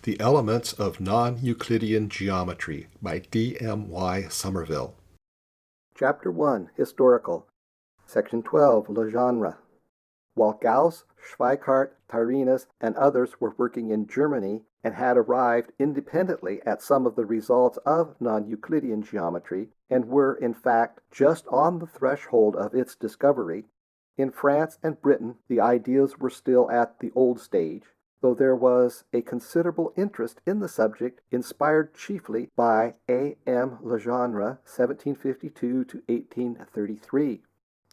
The Elements of Non-Euclidean Geometry by D.M.Y. Sommerville. Chapter 1, Historical. Section 12, Legendre. While Gauss, Schweikart, Tyrrhenus, and others were working in Germany and had arrived independently at some of the results of non-Euclidean geometry, and were, in fact, just on the threshold of its discovery, in France and Britain the ideas were still at the old stage, though there was a considerable interest in the subject, inspired chiefly by A.M. Legendre, 1752 to 1833.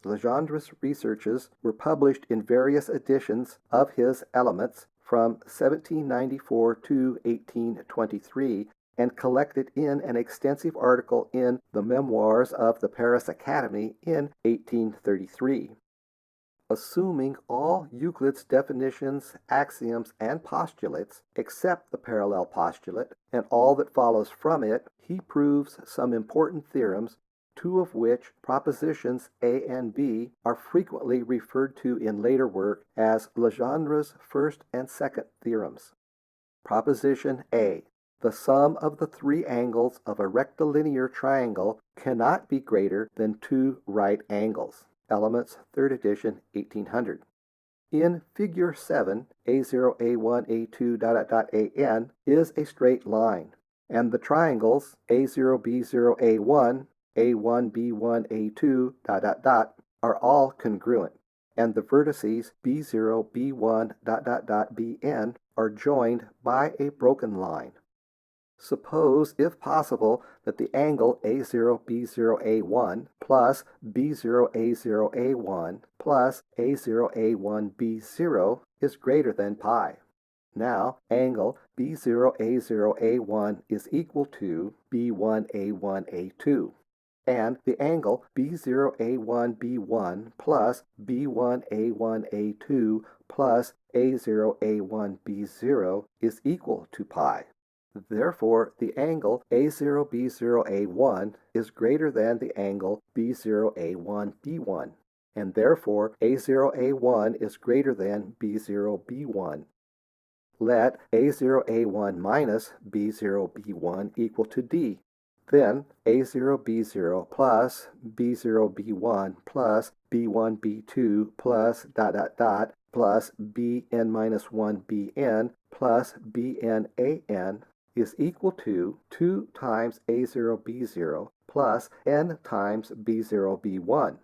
Legendre's researches were published in various editions of his Elements from 1794 to 1823 and collected in an extensive article in the Memoirs of the Paris Academy in 1833. Assuming all Euclid's definitions, axioms, and postulates, except the parallel postulate, and all that follows from it, he proves some important theorems, two of which, propositions A and B, are frequently referred to in later work as Legendre's first and second theorems. Proposition A. The sum of the three angles of a rectilinear triangle cannot be greater than two right angles. Elements, 3rd edition, 1800. In Figure 7, A0, A1, A2, AN is a straight line, and the triangles A0, B0, A1, A1, B1, A2, are all congruent, and the vertices B0, B1, Bn are joined by a broken line. Suppose, if possible, that the angle A0, B0, A1 plus B0, A0, A1 plus A0, A1, B0 is greater than pi. Now, angle B0, A0, A1 is equal to B1, A1, A2. And the angle B0, A1, B1 plus B1, A1, A2 plus A0, A1, B0 is equal to pi. Therefore, the angle A0, B0, A1 is greater than the angle B0, A1, B1, and therefore A0, A1 is greater than B0, B1. Let A0, A1 minus B0, B1 equal to D. Then A0, B0 plus B0, B1 plus B1, B2 plus plus Bn minus 1 Bn plus Bn An is equal to 2 times A0, B0 plus n times B0, B1,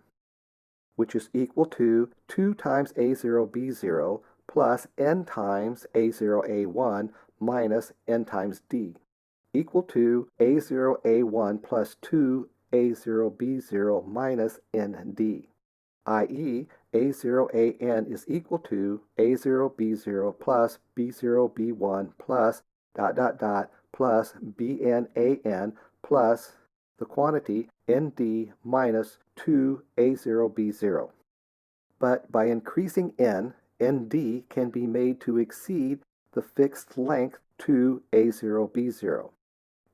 which is equal to 2 times A0, B0 plus n times A0, A1 minus n times D, equal to A0, A1 plus 2 A0, B0 minus nd, i.e. A0, An is equal to A0, B0 plus B0, B1 plus plus Bn An plus the quantity Nd minus 2 A0, B0. But by increasing n, Nd can be made to exceed the fixed length 2 A0, B0,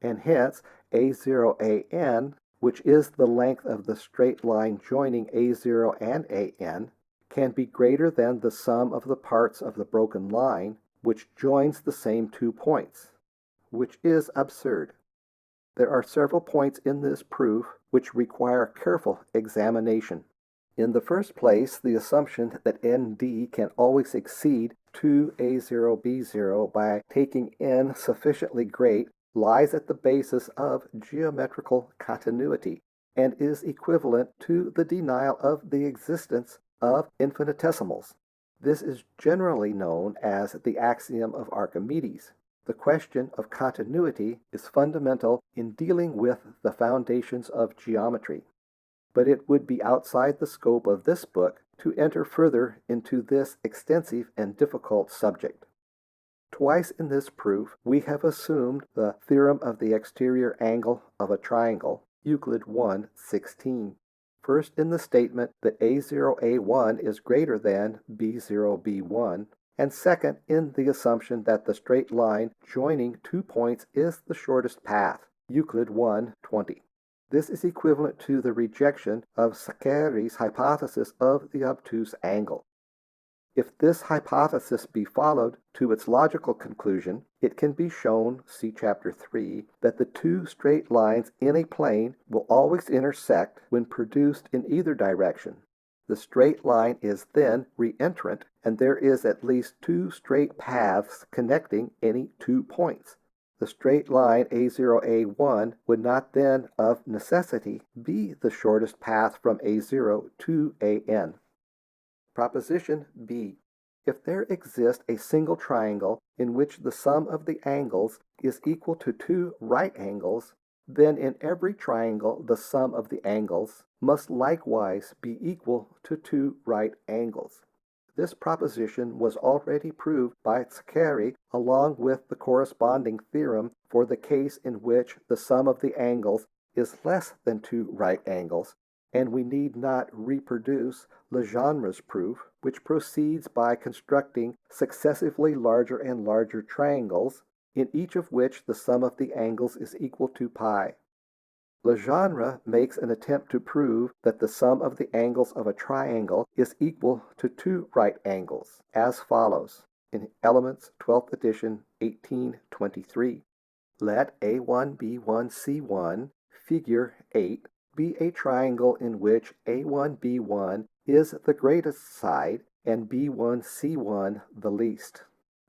and hence A0, An, which is the length of the straight line joining A0 and An, can be greater than the sum of the parts of the broken line, which joins the same 2 points, which is absurd. There are several points in this proof which require careful examination. In the first place, the assumption that Nd can always exceed 2A0, B0 by taking n sufficiently great lies at the basis of geometrical continuity and is equivalent to the denial of the existence of infinitesimals. This is generally known as the axiom of Archimedes. The question of continuity is fundamental in dealing with the foundations of geometry, but it would be outside the scope of this book to enter further into this extensive and difficult subject. Twice in this proof we have assumed the theorem of the exterior angle of a triangle, Euclid I, 16. First in the statement that A0, A1 is greater than B0, B1, and second in the assumption that the straight line joining 2 points is the shortest path, Euclid I, 20. This is equivalent to the rejection of Saccheri's hypothesis of the obtuse angle. If this hypothesis be followed to its logical conclusion, it can be shown, see Chap.III, that the two straight lines in a plane will always intersect when produced in either direction. The straight line is then reentrant, and there is at least two straight paths connecting any 2 points. The straight line A0, A1 would not then, of necessity, be the shortest path from A0 to AN. Proposition B. If there exists a single triangle in which the sum of the angles is equal to 2 right angles, then in every triangle the sum of the angles must likewise be equal to 2 right angles. This proposition was already proved by Zachary along with the corresponding theorem for the case in which the sum of the angles is less than 2 right angles, and we need not reproduce Legendre's proof, which proceeds by constructing successively larger and larger triangles, in each of which the sum of the angles is equal to pi. Legendre makes an attempt to prove that the sum of the angles of a triangle is equal to 2 right angles, as follows, in Elements, 12th edition, 1823. Let A1, B1, C1, figure 8, be a triangle in which A1, B1 is the greatest side and B1, C1 the least.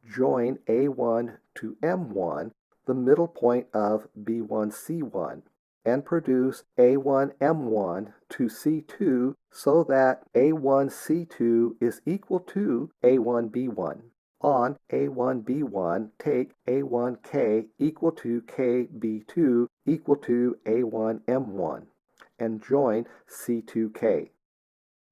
Join A1 to M1, the middle point of B1, C1, and produce A1, M1 to C2 so that A1, C2 is equal to A1, B1. On A1, B1, take A1K equal to KB2 equal to A1, M1, and join C2K.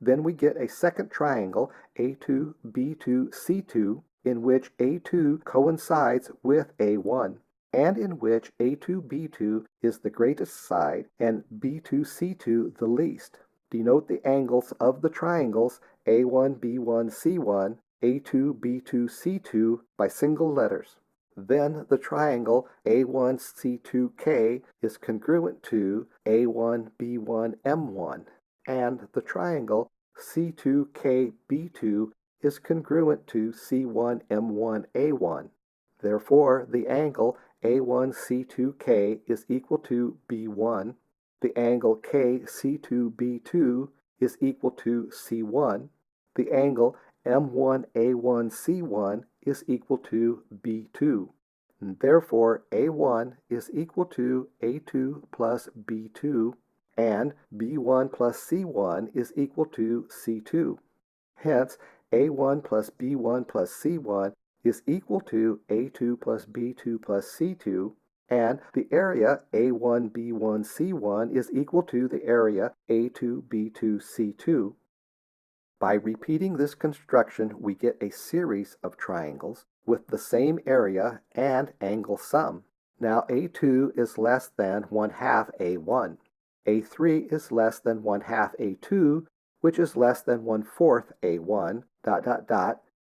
Then we get a second triangle, A2, B2, C2, in which A2 coincides with A1, and in which A2, B2 is the greatest side and B2, C2 the least. Denote the angles of the triangles A1, B1, C1, A2, B2, C2 by single letters. Then the triangle A1, C2K is congruent to A1, B1, M1, and the triangle C2K, B2 is congruent to C1, M1, A1. Therefore, the angle A1, C2K is equal to B1, the angle KC2, B2 is equal to C1, the angle M1, A1, C1 is equal to B2. And therefore, A1 is equal to A2 plus B2, and B1 plus C1 is equal to C2. Hence, A1 plus B1 plus C1 is equal to A2 plus B2 plus C2, and the area A1, B1, C1 is equal to the area A2, B2, C2. By repeating this construction, we get a series of triangles with the same area and angle sum. Now A2 is less than 1/2 A1. A3 is less than 1/2 A2, which is less than 1/4 A1,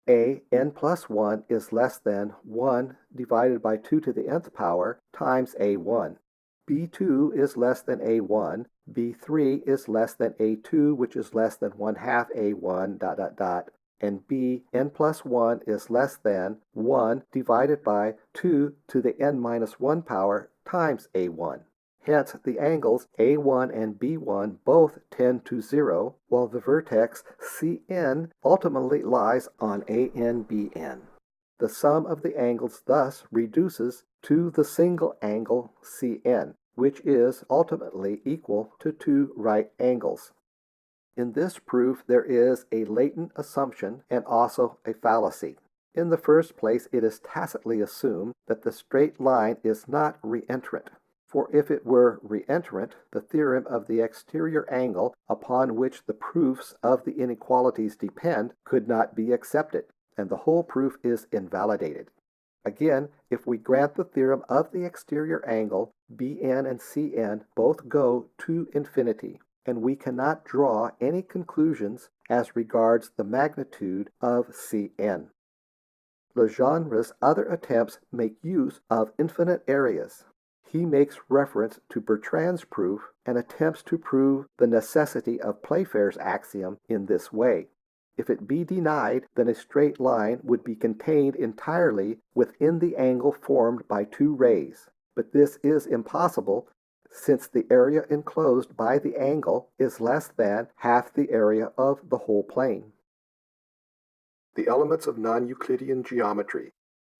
AN plus 1 is less than 1 divided by 2 to the nth power times A1. B2 is less than A1, B3 is less than A2, which is less than 1/2 A1, and Bn plus 1 is less than 1 divided by 2 to the n minus 1 power times A1. Hence, the angles A1 and B1 both tend to 0, while the vertex Cn ultimately lies on ANBN. The sum of the angles thus reduces to the single angle Cn, which is ultimately equal to 2 right angles. In this proof, there is a latent assumption and also a fallacy. In the first place, it is tacitly assumed that the straight line is not reentrant. For if it were reentrant, the theorem of the exterior angle upon which the proofs of the inequalities depend could not be accepted, and the whole proof is invalidated. Again, if we grant the theorem of the exterior angle, Bn and Cn both go to infinity, and we cannot draw any conclusions as regards the magnitude of Cn. Legendre's other attempts make use of infinite areas. He makes reference to Bertrand's proof and attempts to prove the necessity of Playfair's axiom in this way. If it be denied, then a straight line would be contained entirely within the angle formed by two rays. But this is impossible, since the area enclosed by the angle is less than half the area of the whole plane. The Elements of Non-Euclidean Geometry.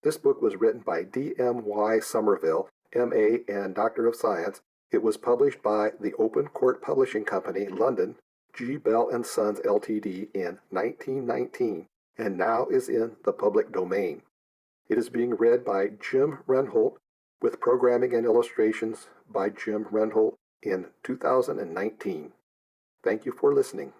This book was written by D.M.Y. Sommerville, M.A. and Doctor of Science. It was published by the Open Court Publishing Company, London, G. Bell & Sons, Ltd. in 1919, and now is in the public domain. It is being read by Jim Renholt, with programming and illustrations by Jim Renholt in 2019. Thank you for listening.